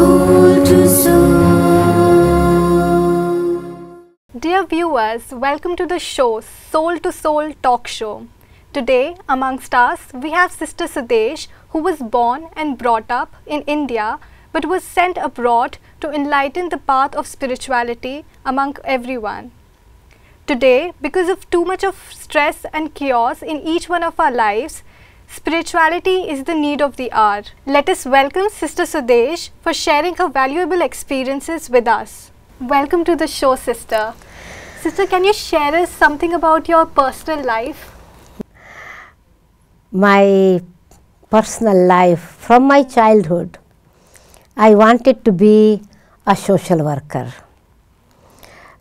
Soul to Soul. Dear viewers, welcome to the show Soul to Soul Talk Show. Today, amongst us, we have Sister Sudesh, who was born and brought up in India but was sent abroad to enlighten the path of spirituality among everyone. Today, because of too much of stress and chaos in each one of our lives, spirituality is the need of the hour. Let us welcome Sister Sudesh for sharing her valuable experiences with us. Welcome to the show, Sister. Sister, can you share us something about your personal life? My personal life from my childhood, I wanted to be a social worker.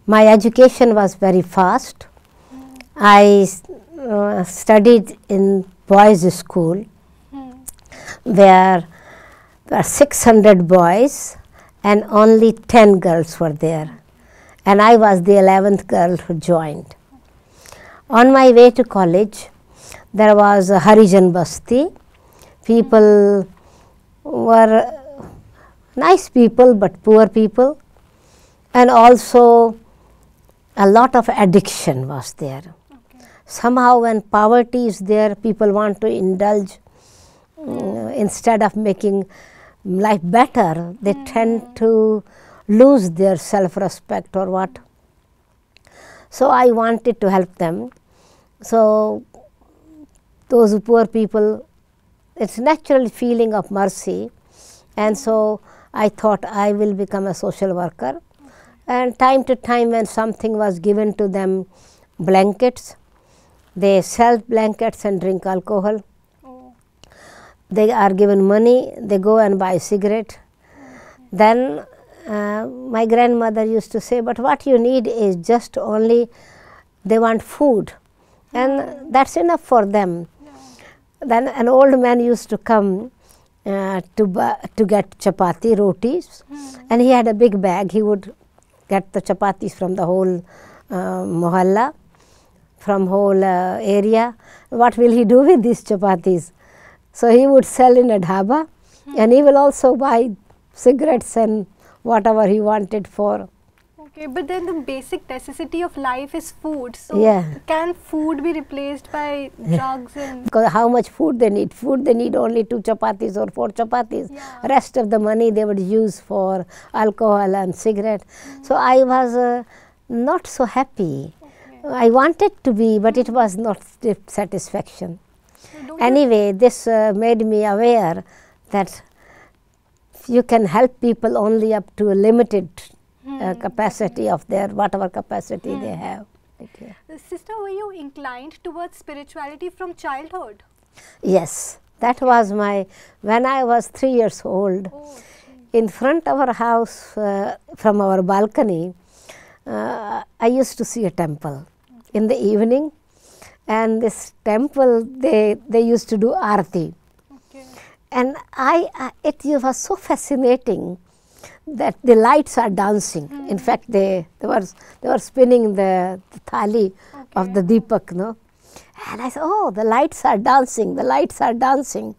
My education was very fast. I studied in boys' school where there were 600 boys and only 10 girls were there. And I was the 11th girl who joined. On my way to college, there was a Harijan Basti. People were nice people but poor people, and also a lot of addiction was there. Okay. Somehow when poverty is there, people want to indulge. Instead of making life better, they tend to lose their self-respect or what. So I wanted to help them. So those poor people, it's natural feeling of mercy, and so I thought I will become a social worker. And time to time when something was given to them, blankets, they sell blankets and drink alcohol. They are given money, they go and buy cigarette. Then my grandmother used to say, but what you need is just only, they want food, and that's enough for them. Then an old man used to come to get chapati, rotis, and he had a big bag. He would get the chapatis from the whole mohalla, from whole area. What will he do with these chapatis? So he would sell in a dhaba, and he will also buy cigarettes and whatever he wanted for. Okay, but then the basic necessity of life is food. So can food be replaced by drugs? And because how much food they need? Food they need only 2 chapatis or 4 chapatis. Yeah. Rest of the money they would use for alcohol and cigarette. So I was not so happy. Okay. I wanted to be, but it was not satisfaction. So anyway, this made me aware that you can help people only up to a limited capacity of their, whatever capacity they have. Okay. Sister, were you inclined towards spirituality from childhood? Yes, that was my, when I was 3 years old, in front of our house, from our balcony, I used to see a temple in the evening, and this temple, they used to do arati. Okay. And it was so fascinating that the lights are dancing. In fact, they were spinning the thali of the deepak, no? And I said, oh, the lights are dancing, the lights are dancing.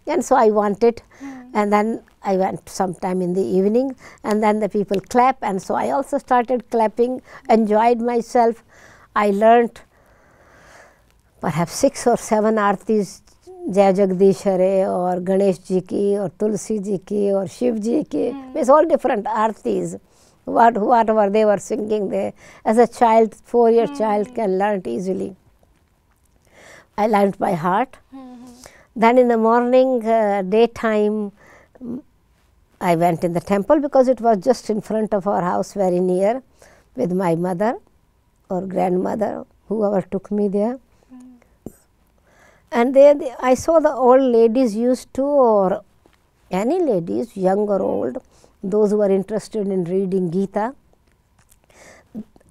And so I wanted, and then I went sometime in the evening, and then the people clap, and so I also started clapping, enjoyed myself. I learned perhaps 6 or 7 artis, Jai Jagdish Hare or Ganesh Ji ki or Tulsi Ji ki or Shiv Ji ki. It's all different artis, whatever they were singing there. As a child, 4-year child can learn it easily. I learned by heart. Then in the morning, daytime, I went in the temple because it was just in front of our house, very near, with my mother or grandmother, whoever took me there. And there I saw the old ladies used to, or any ladies, young or old, those who were interested in reading Gita.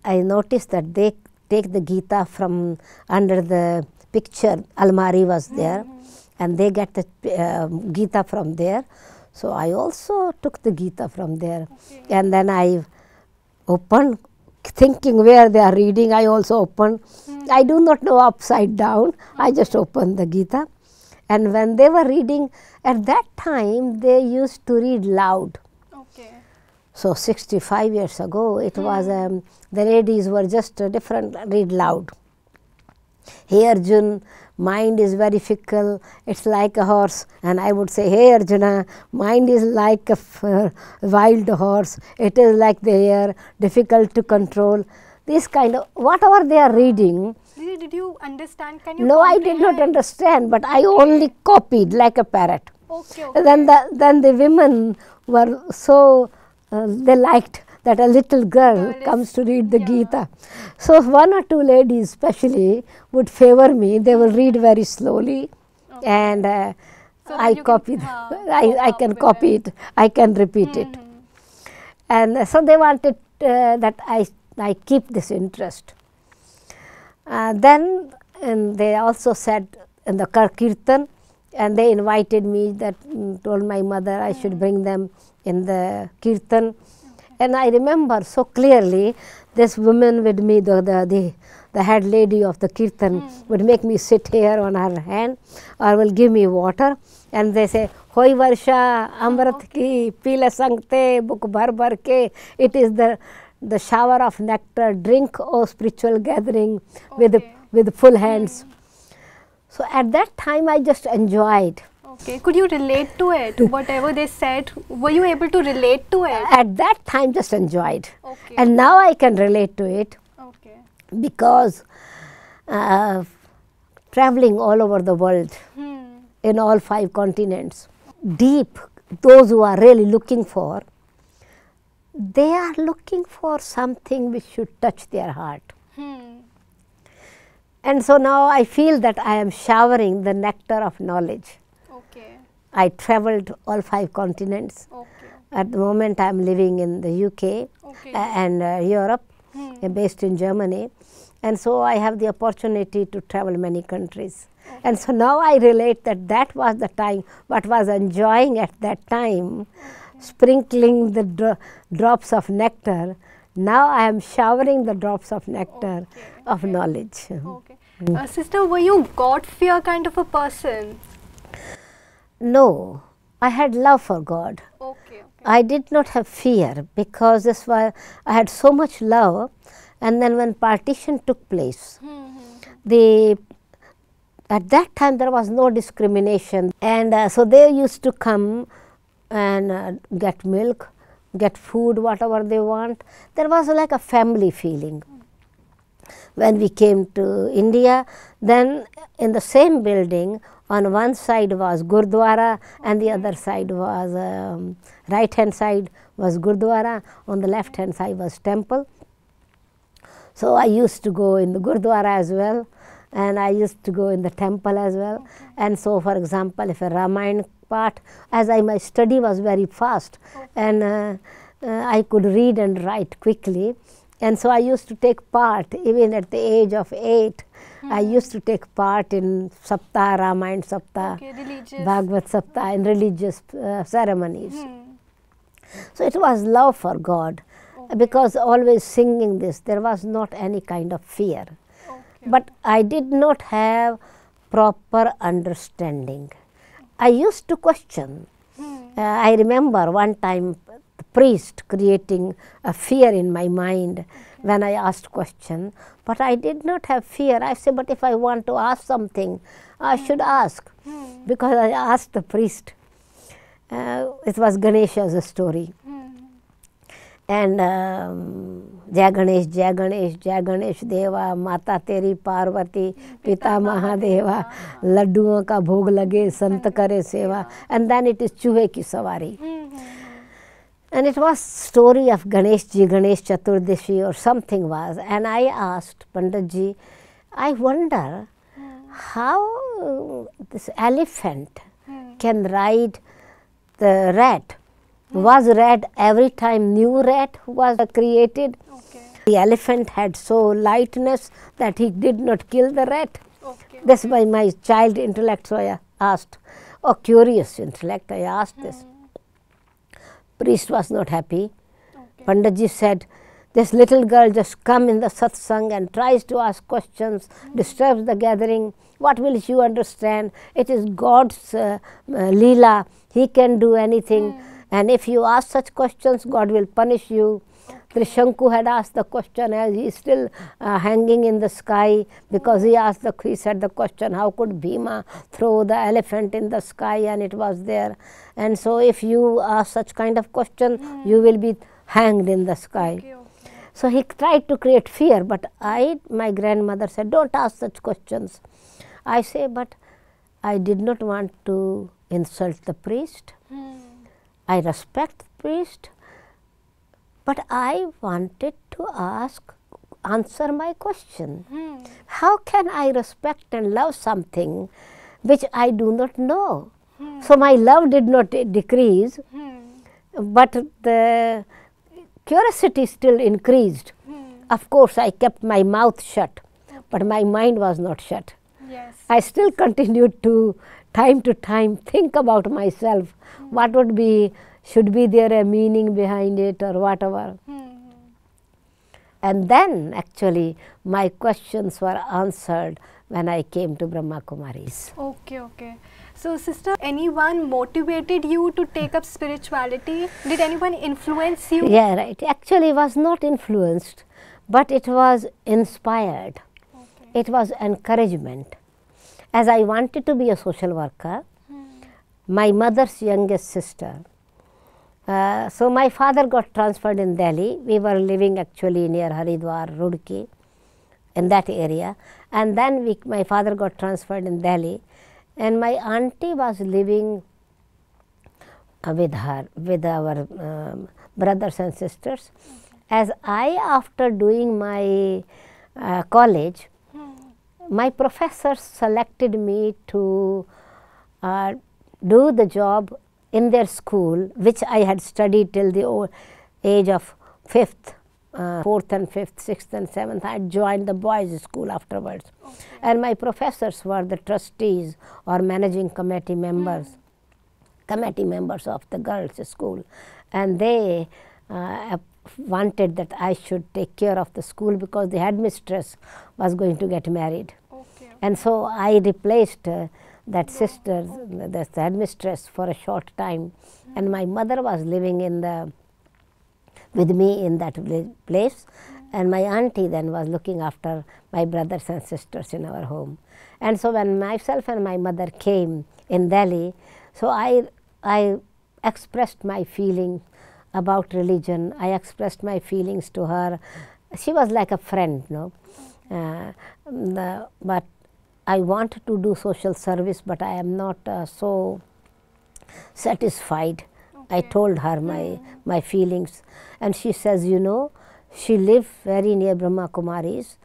I noticed that they take the Gita from under the picture, almari was there, and they get the Gita from there. So I also took the Gita from there. Okay. And then I opened, thinking where they are reading, I also opened. I do not know upside down, I just opened the Gita. And when they were reading, at that time they used to read loud. Okay. So 65 years ago, it was, the ladies were just different, read loud. Hey Arjun, mind is very fickle, it's like a horse. And I would say, hey Arjuna, mind is like a wild horse, it is like the air, difficult to control. This kind of, whatever they are reading. Did you understand? Can you No, I did not understand, but I only copied like a parrot. Okay, okay. Then the women were so, they liked that a little girl comes to read the Gita. So one or two ladies especially would favor me. They will read very slowly, and So I copy. I can copy it. I can repeat it. And so they wanted that I keep this interest. Then and they also said in the Kirtan, and they invited me, that told my mother I should bring them in the Kirtan. And I remember so clearly, this woman with me, the head lady of the Kirtan, would make me sit here on her hand, or will give me water, and they say, Hoi Varsha, Amrit ki, Pila Sangte, Book Bhar Bhar ke, it is the shower of nectar, drink, O spiritual gathering, with full hands. So at that time I just enjoyed. Okay, could you relate to it? Whatever they said, were you able to relate to it? At that time just enjoyed. Okay. And now I can relate to it. Okay. Because traveling all over the world, in all 5 continents, deep, those who are really looking for, they are looking for something which should touch their heart. And so now I feel that I am showering the nectar of knowledge. Okay. I traveled all 5 continents. Okay. At the moment I am living in the UK and Europe, based in Germany. And so I have the opportunity to travel many countries. And so now I relate that was the time, what was enjoying at that time, sprinkling the drops of nectar. Now I am showering the drops of nectar of knowledge. Okay. Sister, were you God fear kind of a person? No, I had love for God. Okay. I did not have fear, because this was, I had so much love. And then when partition took place, at that time there was no discrimination, and so they used to come and get milk, get food, whatever they want. There was like a family feeling. When we came to India, then in the same building, on one side was Gurdwara and the other side was, right hand side was Gurdwara, on the left hand side was temple. So I used to go in the Gurdwara as well, and I used to go in the temple as well. And so, for example, if a Ramayana part, as my study was very fast, and I could read and write quickly, and so I used to take part, even at the age of 8, I used to take part in Saptah, Ramayana Saptah, Bhagavad Saptah, in religious ceremonies. So it was love for God. Because always singing this, there was not any kind of fear. But I did not have proper understanding. I used to question. I remember one time the priest creating a fear in my mind when I asked question. But I did not have fear. I said, but if I want to ask something, I should ask. Because I asked the priest. It was Ganesha's story. And Jai Ganesh, Jai Ganesh, Jai Ganesh Deva, Mata Teri Parvati, Pita Mahadeva, Ladduon ka bhog lage, Sant kare seva. And then it is Chuhe ki Savari. And it was story of Ganesh Ji, Ganesh Chaturdashi or something was. And I asked Pandit Ji, I wonder how this elephant can ride the rat. Was rat every time new rat was created? The elephant had so lightness that he did not kill the rat. That's why my child intellect, so I asked, curious intellect, I asked this. Priest was not happy. Panditji said, this little girl just come in the satsang and tries to ask questions, disturbs the gathering. What will she understand? It is God's Leela. He can do anything. And if you ask such questions, God will punish you. Trishanku had asked the question, as he is still hanging in the sky, because he said the question, how could Bhima throw the elephant in the sky, and it was there. And so if you ask such kind of question, you will be hanged in the sky. So he tried to create fear, but my grandmother said, don't ask such questions. I say, but I did not want to insult the priest. I respect the priest, but I wanted to answer my question. How can I respect and love something which I do not know? So my love did not decrease, but the curiosity still increased. Of course, I kept my mouth shut, but my mind was not shut. Yes. I still continued to time think about myself. What would be, should be there a meaning behind it or whatever. And then actually my questions were answered when I came to Brahma Kumaris. Okay. So sister, anyone motivated you to take up spirituality? Did anyone influence you? Yeah, right. Actually was not influenced, but it was inspired. It was encouragement. As I wanted to be a social worker, my mother's youngest sister. So my father got transferred in Delhi. We were living actually near Haridwar, Roorkee, in that area. And then my father got transferred in Delhi, and my auntie was living with our brothers and sisters. As after doing my college, my professors selected me to do the job in their school, which I had studied till the age of 4th and 5th, 6th and 7th. I had joined the boys' school afterwards. And my professors were the trustees or managing committee members of the girls' school. And they wanted that I should take care of the school because the headmistress was going to get married. And so I replaced that sister, the headmistress, for a short time. And my mother was living with me in that place. And my auntie then was looking after my brothers and sisters in our home. And so when myself and my mother came in Delhi, so I expressed my feeling about religion. I expressed my feelings to her. She was like a friend, but I wanted to do social service, but I am not so satisfied. I told her my feelings, and she says, she lived very near Brahma Kumaris.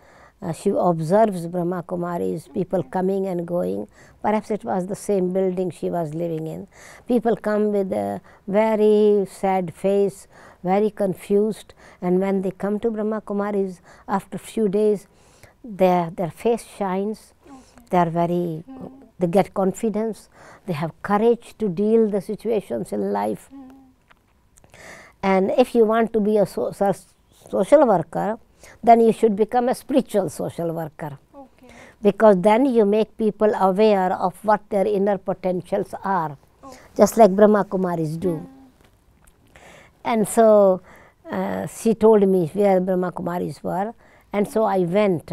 She observes Brahma Kumaris, people coming and going. Perhaps it was the same building she was living in. People come with a very sad face, very confused, and when they come to Brahma Kumaris, after a few days, their face shines. They are they get confidence, they have courage to deal the situations in life. And if you want to be a social worker, then you should become a spiritual social worker. Because then you make people aware of what their inner potentials are, just like Brahma Kumaris do. And so she told me where Brahma Kumaris were, and so I went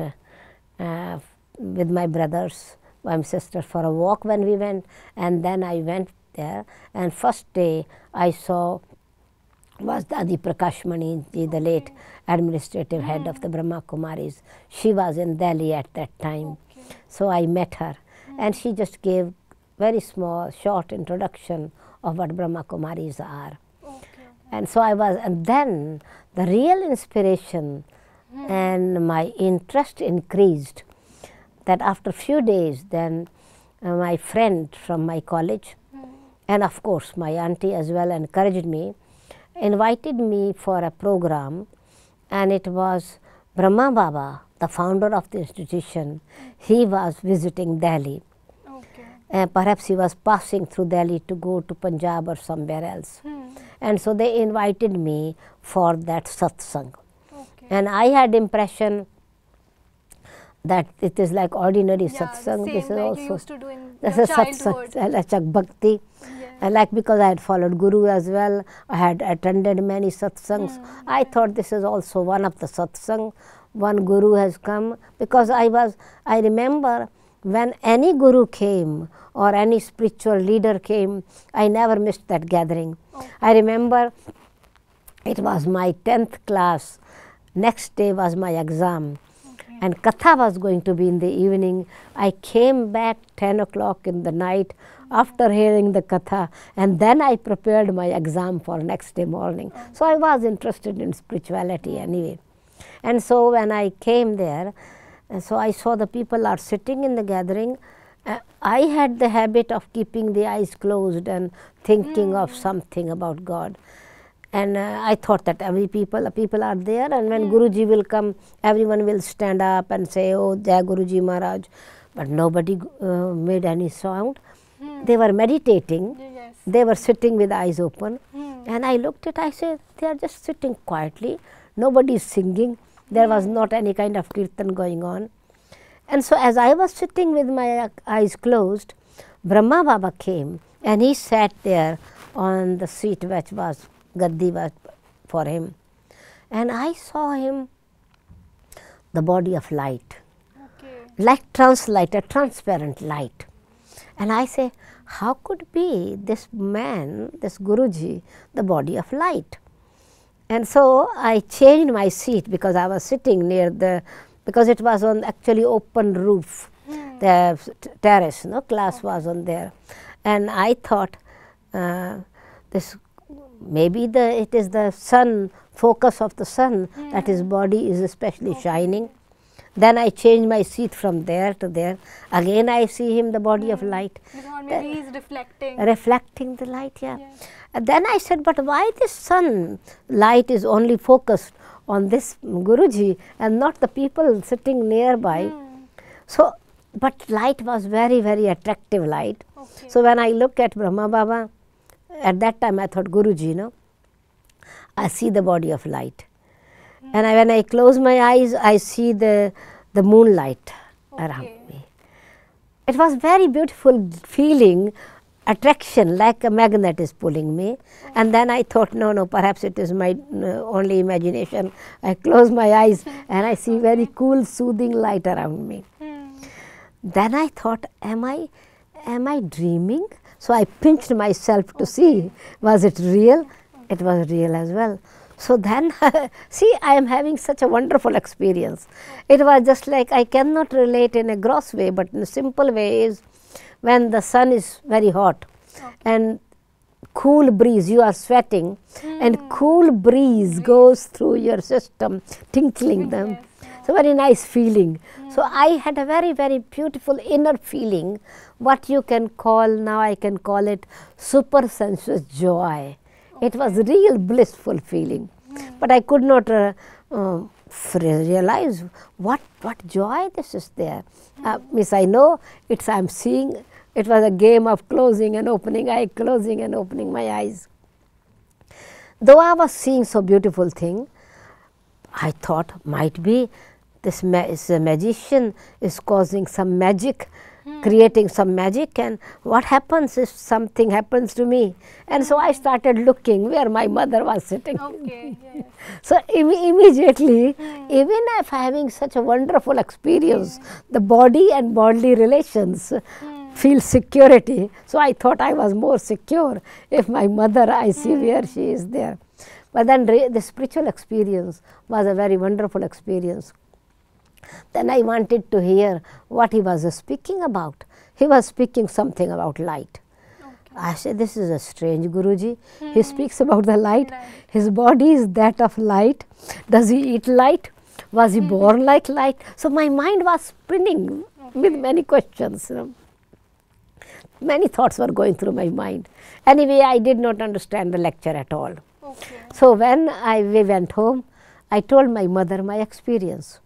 with my brothers, my sister, for a walk when we went, and then I went there, and first day I saw was Dadi Prakashmani ji, the late administrative head of the Brahma Kumaris. She was in Delhi at that time. So I met her, and she just gave very small, short introduction of what Brahma Kumaris are. And so and then the real inspiration and my interest increased. That after a few days, then my friend from my college, and of course my auntie as well, encouraged me, invited me for a program, and it was Brahma Baba, the founder of the institution. He was visiting Delhi. Perhaps he was passing through Delhi to go to Punjab or somewhere else. And so they invited me for that satsang. And I had impression that it is like ordinary satsang. This is like also you used to do in this your is satsang, childhood. Lachak Bhakti. Like because I had followed Guru as well, I had attended many satsangs. I thought this is also one of the satsang. One Guru has come, because I remember when any Guru came or any spiritual leader came, I never missed that gathering. I remember it was my 10th class, next day was my exam. And Katha was going to be in the evening. I came back 10 o'clock in the night after hearing the Katha, and then I prepared my exam for next day morning. So I was interested in spirituality anyway. And so when I came there, so I saw the people are sitting in the gathering. I had the habit of keeping the eyes closed and thinking of something about God. And I thought that people are there, and when Guruji will come, everyone will stand up and say, "Oh, Jai Guruji Maharaj." But nobody made any sound. They were meditating. Yes. They were sitting with eyes open. And I looked at, I said, they are just sitting quietly. Nobody is singing. There was not any kind of kirtan going on. And so as I was sitting with my eyes closed, Brahma Baba came and he sat there on the seat which was gaddi was for him. And I saw him, the body of light, like translight, a transparent light. And I say, how could be this man, this Guruji, the body of light? And so I changed my seat, because I was sitting near because it was on actually open roof, the terrace, class was on there. And I thought, this maybe it is the sun, focus of the sun, that his body is especially shining. Then I changed my seat from there to there. Again I see him, the body of light. Maybe he's reflecting. Reflecting the light, yeah. And then I said, but why this sun light is only focused on this Guruji and not the people sitting nearby? So, but light was very, very attractive light. So when I look at Brahma Baba, at that time I thought, Guruji, I see the body of light. And when I close my eyes, I see the moonlight around me. It was very beautiful feeling, attraction, like a magnet is pulling me. And then I thought, no, perhaps it is my only imagination. I close my eyes and I see very cool, soothing light around me. Then I thought, am I dreaming? So I pinched myself to see, was it real? It was real as well. So then, see, I am having such a wonderful experience. It was just like, I cannot relate in a gross way, but in a simple way is when the sun is very hot and cool breeze, you are sweating, and cool breeze goes through your system, tinkling them. So very nice feeling. So I had a very, very beautiful inner feeling, what you can call, now I can call it super sensuous joy. It was real blissful feeling, but I could not realize what joy this is there. Miss, I know I'm seeing. It was a game of closing and opening eye, closing and opening my eyes. Though I was seeing so beautiful thing, I thought might be this magician is causing some magic, creating some magic, and what happens if something happens to me? And so I started looking where my mother was sitting. So immediately, even if having such a wonderful experience, the body and bodily relations feel security. So I thought I was more secure if my mother, I see where she is there. But then the spiritual experience was a very wonderful experience. Then I wanted to hear what he was speaking about. He was speaking something about light. I said, this is a strange Guruji. He speaks about the light. His body is that of light. Does he eat light? Was he born like light? So my mind was spinning with many questions. Many thoughts were going through my mind. Anyway, I did not understand the lecture at all. So when we went home, I told my mother my experience.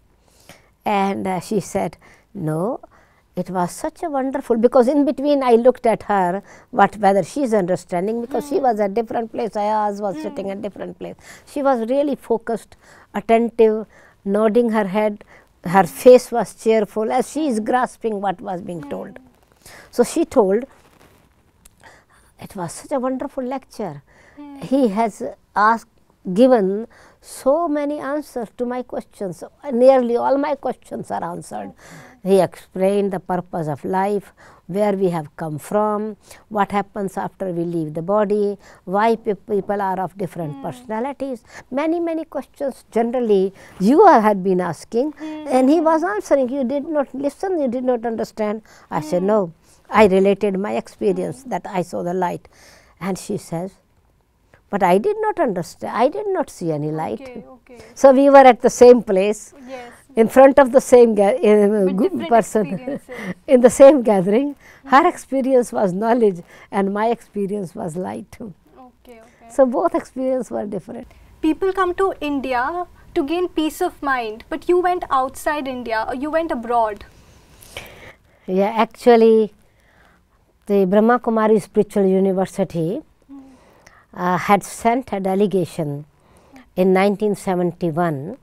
And she said, no, it was such a wonderful, because in between I looked at her, whether she is understanding, because she was at different place, I was sitting at different place. She was really focused, attentive, nodding her head, her face was cheerful as she is grasping what was being told. So she told, It was such a wonderful lecture. He has given so many answers to my questions. Nearly all my questions are answered. He explained the purpose of life, where we have come from, what happens after we leave the body, why people are of different personalities. Many questions generally you had been asking, and he was answering. You did not listen, you did not understand. I said, no, I related my experience that I saw the light. And she says, but I did not understand, I did not see any light. Okay. So we were at the same place, Yes. in front of the same person, in the same gathering. Her experience was knowledge and my experience was light. Okay. So both experiences were different. People come to India to gain peace of mind, but you went outside India, or you went abroad. Yeah, actually, the Brahma Kumari Spiritual University had sent a delegation in 1971.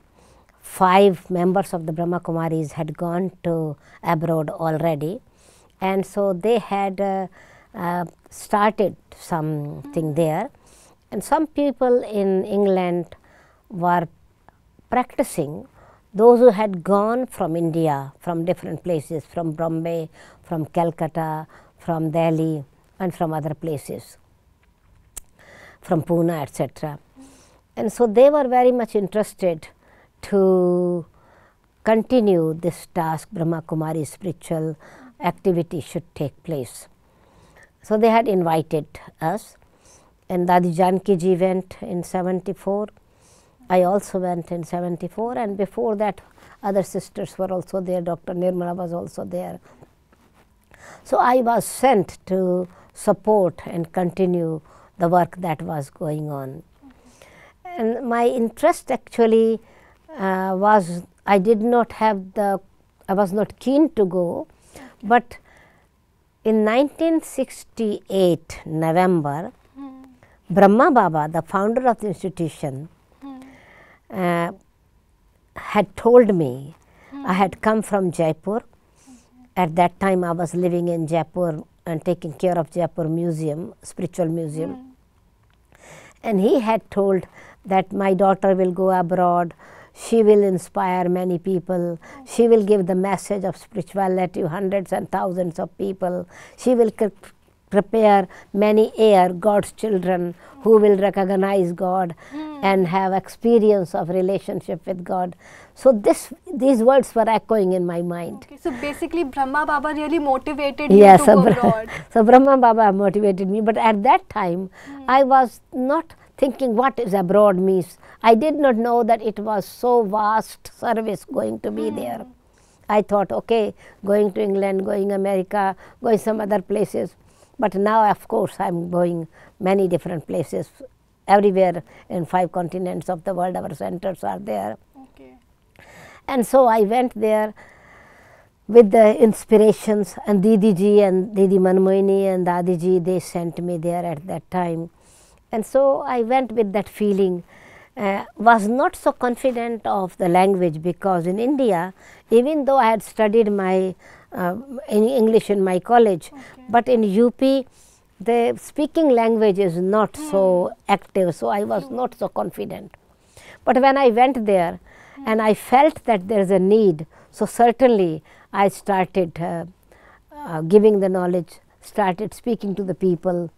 5 members of the Brahma Kumaris had gone to abroad already, and so they had started something there, and some people in England were practicing. Those who had gone from India, from different places, from Bombay, from Calcutta, from Delhi, and from other places, from Pune, etc. And so they were very much interested to continue this task. Brahma Kumari spiritual activity should take place. So they had invited us, and Dadi Janki ji went in 74. I also went in 74, and before that other sisters were also there. Dr. Nirmala was also there. So I was sent to support and continue the work that was going on. And my interest actually was, I was not keen to go, but in 1968 November, Brahma Baba, the founder of the institution, had told me, I had come from Jaipur. At that time I was living in Jaipur and taking care of Jaipur Museum, spiritual museum. And he had told that my daughter will go abroad, she will inspire many people, she will give the message of spirituality to hundreds and thousands of people, she will prepare many God's children who will recognize God and have experience of relationship with God. So these words were echoing in my mind. Okay, so basically Brahma Baba really motivated you to go abroad. So Brahma Baba motivated me, but at that time I was not thinking what is abroad means. I did not know that it was so vast service going to be there. I thought, okay, going to England, going America, going some other places. But now, of course, I am going many different places. Everywhere in 5 continents of the world, our centers are there. Okay. And so I went there with the inspirations, and Didi ji and Didi Manmohini and Dadi ji, they sent me there at that time. And so I went with that feeling. Was not so confident of the language, because in India, even though I had studied my English in my college, but in UP the speaking language is not so active, so I was not so confident. But when I went there and I felt that there is a need, so certainly I started giving the knowledge, started speaking to the people,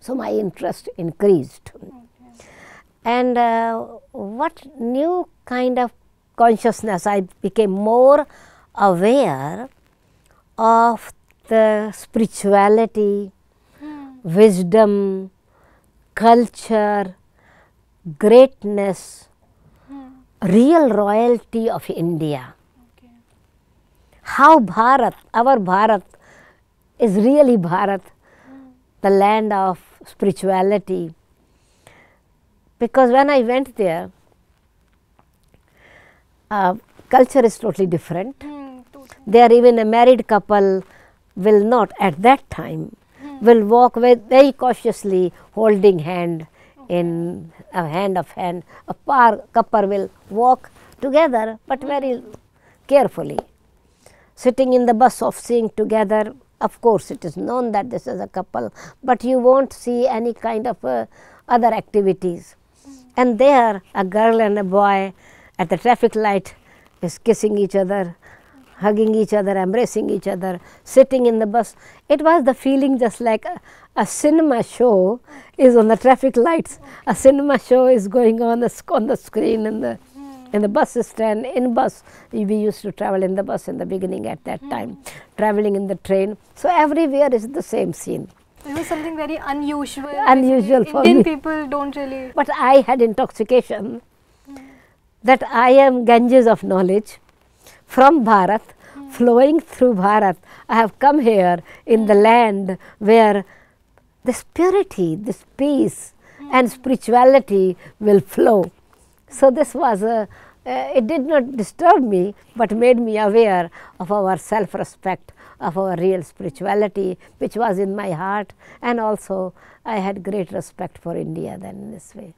so my interest increased. And what new kind of consciousness, I became more aware of the spirituality, wisdom, culture, greatness, real royalty of India. Okay. How Bharat, our Bharat is really Bharat, the land of spirituality. Because when I went there, culture is totally different. There even a married couple will not at that time, will walk very cautiously holding hand in a hand of hand. A couple will walk together but very carefully. Sitting in the bus of seeing together Of course, it is known that this is a couple, but you won't see any kind of other activities. And there, a girl and a boy at the traffic light is kissing each other, hugging each other, embracing each other, sitting in the bus. It was the feeling just like a cinema show is on the traffic lights. A cinema show is going on the screen in the bus stand. In bus, we used to travel in the bus in the beginning at that time, traveling in the train. So everywhere is the same scene. It was something very unusual. Unusual for me. Indian people don't really. But I had intoxication that I am Ganges of knowledge from Bharat, flowing through Bharat. I have come here in the land where this purity, this peace and spirituality will flow. So this was it did not disturb me, but made me aware of our self-respect, of our real spirituality, which was in my heart, and also I had great respect for India then in this way.